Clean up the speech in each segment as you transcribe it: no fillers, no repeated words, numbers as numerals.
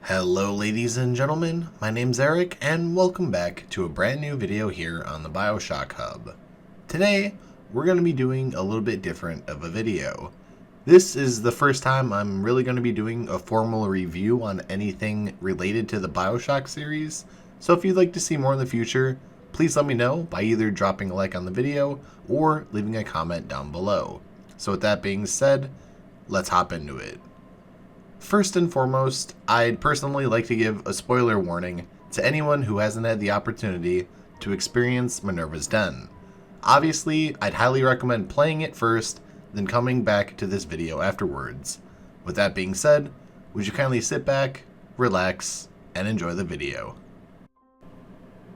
Hello ladies and gentlemen, my name's Eric and welcome back to a brand new video here on the Bioshock Hub. Today, we're going to be doing a little bit different of a video. This is the first time I'm really going to be doing a formal review on anything related to the Bioshock series, so if you'd like to see more in the future, please let me know by either dropping a like on the video or leaving a comment down below. So with that being said, let's hop into it. First and foremost, I'd personally like to give a spoiler warning to anyone who hasn't had the opportunity to experience Minerva's Den. Obviously, I'd highly recommend playing it first, then coming back to this video afterwards. With that being said, would you kindly sit back, relax, and enjoy the video.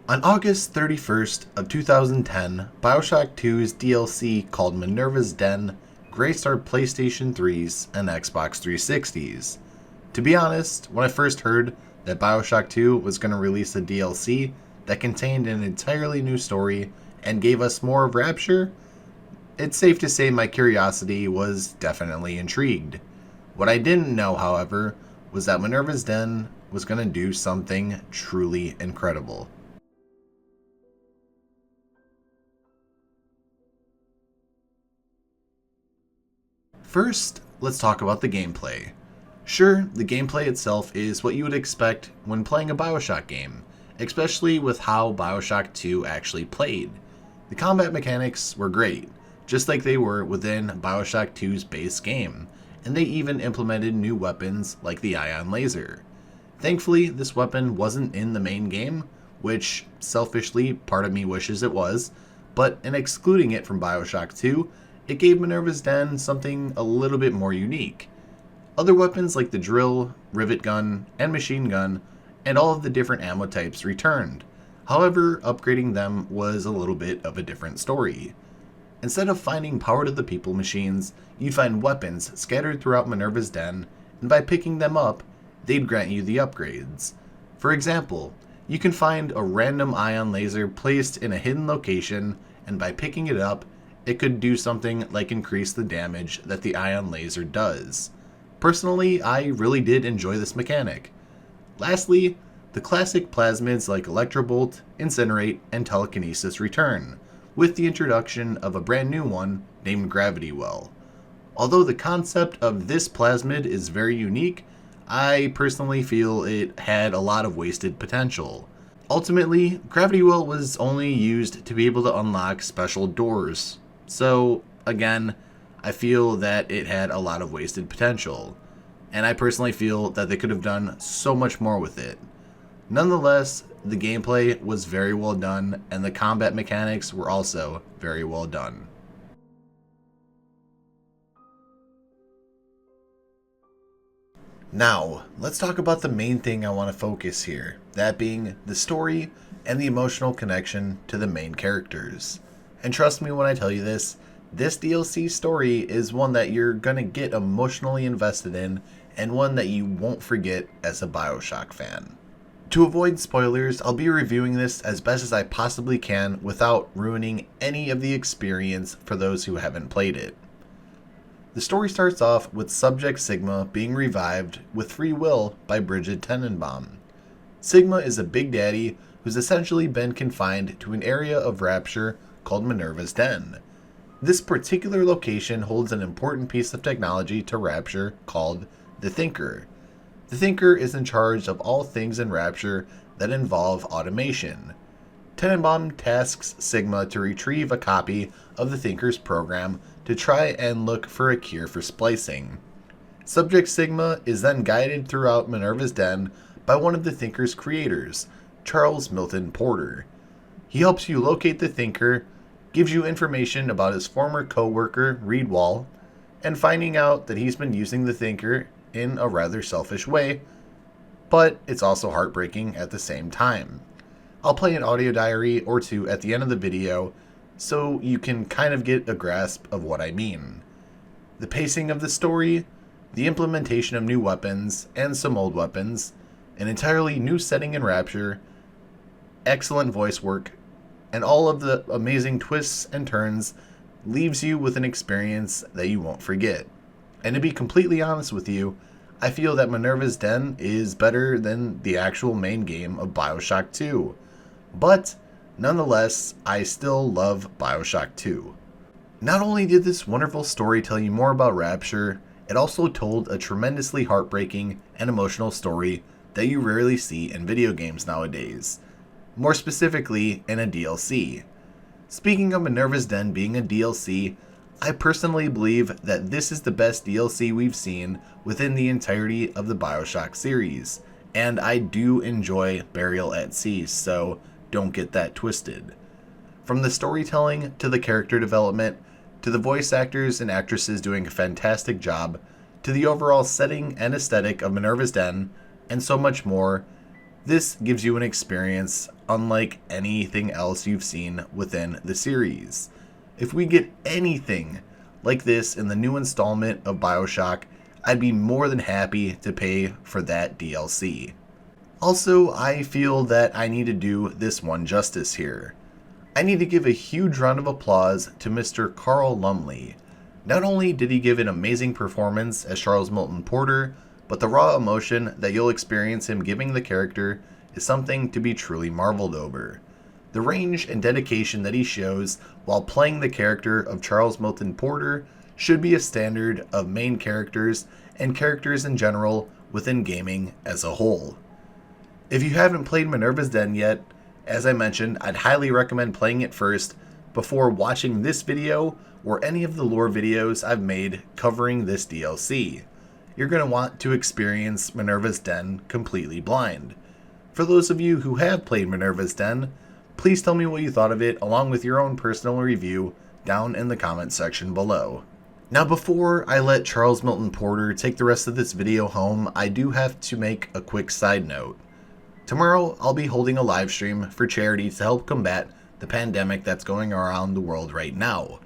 On August 31st of 2010, Bioshock 2's DLC called Minerva's Den graced our PlayStation 3s and Xbox 360s. To be honest, when I first heard that Bioshock 2 was going to release a DLC that contained an entirely new story and gave us more of Rapture, it's safe to say my curiosity was definitely intrigued. What I didn't know, however, was that Minerva's Den was going to do something truly incredible. First, let's talk about the gameplay. Sure, the gameplay itself is what you would expect when playing a Bioshock game, especially with how Bioshock 2 actually played. The combat mechanics were great, just like they were within Bioshock 2's base game, and they even implemented new weapons like the ion laser. Thankfully, this weapon wasn't in the main game, which selfishly part of me wishes it was, but in excluding it from Bioshock 2, it gave Minerva's Den something a little bit more unique. Other weapons like the drill, rivet gun, and machine gun, and all of the different ammo types returned. However, upgrading them was a little bit of a different story. Instead of finding power to the people machines, you'd find weapons scattered throughout Minerva's Den, and by picking them up, they'd grant you the upgrades. For example, you can find a random ion laser placed in a hidden location, and by picking it up, it could do something like increase the damage that the ion laser does. Personally, I really did enjoy this mechanic. Lastly, the classic plasmids like Electrobolt, Incinerate, and Telekinesis return, with the introduction of a brand new one named Gravity Well. Although the concept of this plasmid is very unique, I personally feel it had a lot of wasted potential. Ultimately, Gravity Well was only used to be able to unlock special doors. So, again, I feel that it had a lot of wasted potential, and I personally feel that they could have done so much more with it. Nonetheless, the gameplay was very well done, and the combat mechanics were also very well done. Now, let's talk about the main thing I want to focus here, that being the story and the emotional connection to the main characters. And trust me when I tell you this DLC story is one that you're gonna get emotionally invested in and one that you won't forget as a Bioshock fan. To avoid spoilers, I'll be reviewing this as best as I possibly can without ruining any of the experience for those who haven't played it. The story starts off with Subject Sigma being revived with free will by Bridget Tenenbaum. Sigma is a big daddy who's essentially been confined to an area of Rapture called Minerva's Den. This particular location holds an important piece of technology to Rapture called the Thinker. The Thinker is in charge of all things in Rapture that involve automation. Tenenbaum tasks Sigma to retrieve a copy of the Thinker's program to try and look for a cure for splicing. Subject Sigma is then guided throughout Minerva's Den by one of the Thinker's creators, Charles Milton Porter. He helps you locate the Thinker, gives you information about his former co-worker, Reed Wall, and finding out that he's been using the Thinker in a rather selfish way, but it's also heartbreaking at the same time. I'll play an audio diary or two at the end of the video so you can kind of get a grasp of what I mean. The pacing of the story, the implementation of new weapons and some old weapons, an entirely new setting in Rapture, excellent voice work, and all of the amazing twists and turns leaves you with an experience that you won't forget. And to be completely honest with you, I feel that Minerva's Den is better than the actual main game of Bioshock 2. But, nonetheless, I still love Bioshock 2. Not only did this wonderful story tell you more about Rapture, it also told a tremendously heartbreaking and emotional story that you rarely see in video games nowadays. More specifically, in a DLC. Speaking of Minerva's Den being a DLC, I personally believe that this is the best DLC we've seen within the entirety of the Bioshock series, and I do enjoy Burial at Sea, so don't get that twisted. From the storytelling to the character development, to the voice actors and actresses doing a fantastic job, to the overall setting and aesthetic of Minerva's Den, and so much more, this gives you an experience unlike anything else you've seen within the series. If we get anything like this in the new installment of Bioshock, I'd be more than happy to pay for that DLC. Also, I feel that I need to do this one justice here. I need to give a huge round of applause to Mr. Carl Lumley. Not only did he give an amazing performance as Charles Milton Porter, but the raw emotion that you'll experience him giving the character is something to be truly marveled over. The range and dedication that he shows while playing the character of Charles Milton Porter should be a standard of main characters and characters in general within gaming as a whole. If you haven't played Minerva's Den yet, as I mentioned, I'd highly recommend playing it first before watching this video or any of the lore videos I've made covering this DLC. You're going to want to experience Minerva's Den completely blind. For those of you who have played Minerva's Den, please tell me what you thought of it along with your own personal review down in the comment section below. Now before I let Charles Milton Porter take the rest of this video home, I do have to make a quick side note. Tomorrow, I'll be holding a live stream for charity to help combat the pandemic that's going around the world right now.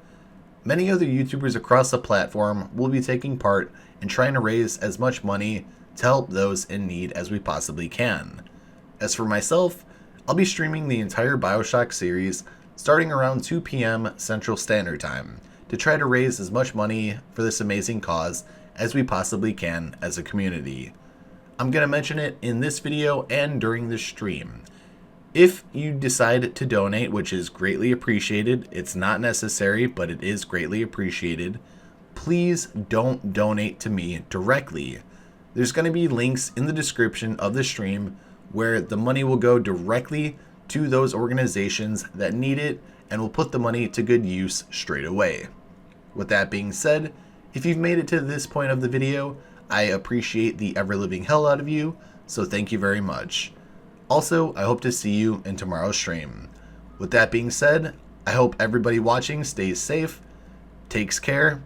Many other YouTubers across the platform will be taking part in trying to raise as much money to help those in need as we possibly can. As for myself, I'll be streaming the entire Bioshock series starting around 2 p.m. Central Standard Time to try to raise as much money for this amazing cause as we possibly can as a community. I'm going to mention it in this video and during the stream. If you decide to donate, which is greatly appreciated, it's not necessary, but it is greatly appreciated, please don't donate to me directly. There's going to be links in the description of the stream where the money will go directly to those organizations that need it, and will put the money to good use straight away. With that being said, if you've made it to this point of the video, I appreciate the ever-living hell out of you, so thank you very much. Also, I hope to see you in tomorrow's stream. With that being said, I hope everybody watching stays safe, takes care,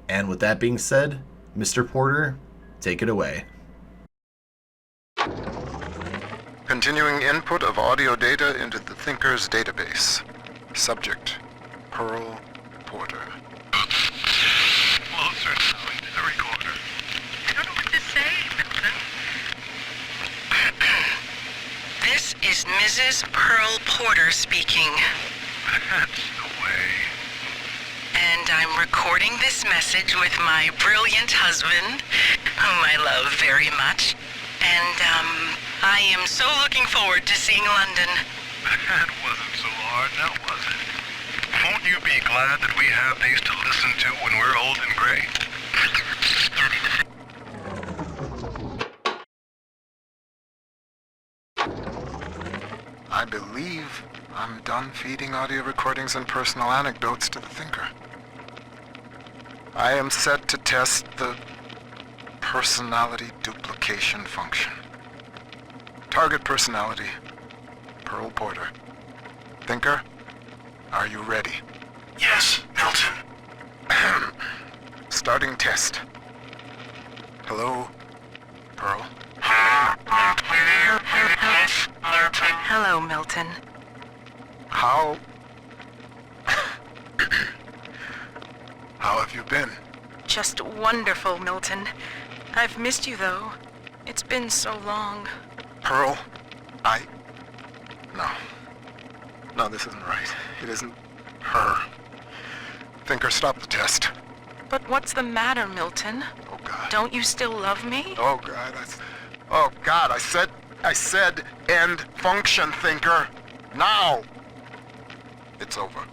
and with that being said, Mr. Porter, take it away. Continuing input of audio data into the Thinker's database. Subject, Pearl Porter. Closer now into the recorder. I don't know what to say, Milton. This is Mrs. Pearl Porter speaking. That's the way. And I'm recording this message with my brilliant husband, whom I love very much. And, I am so looking forward to seeing London. That wasn't so hard, now was it? Won't you be glad that we have these to listen to when we're old and gray? I believe I'm done feeding audio recordings and personal anecdotes to the Thinker. I am set to test the personality duplication function. Target personality, Pearl Porter. Thinker, are you ready? Yes, Milton. Starting test. Hello, Pearl. Hello, Milton. How have you been? Just wonderful, Milton. I've missed you, though. It's been so long. Pearl, No, this isn't right. It isn't her. Thinker, stop the test. But what's the matter, Milton? Oh, God. God. Don't you still love me? Oh, God. Oh, God. I said end function, thinker. Now. It's over.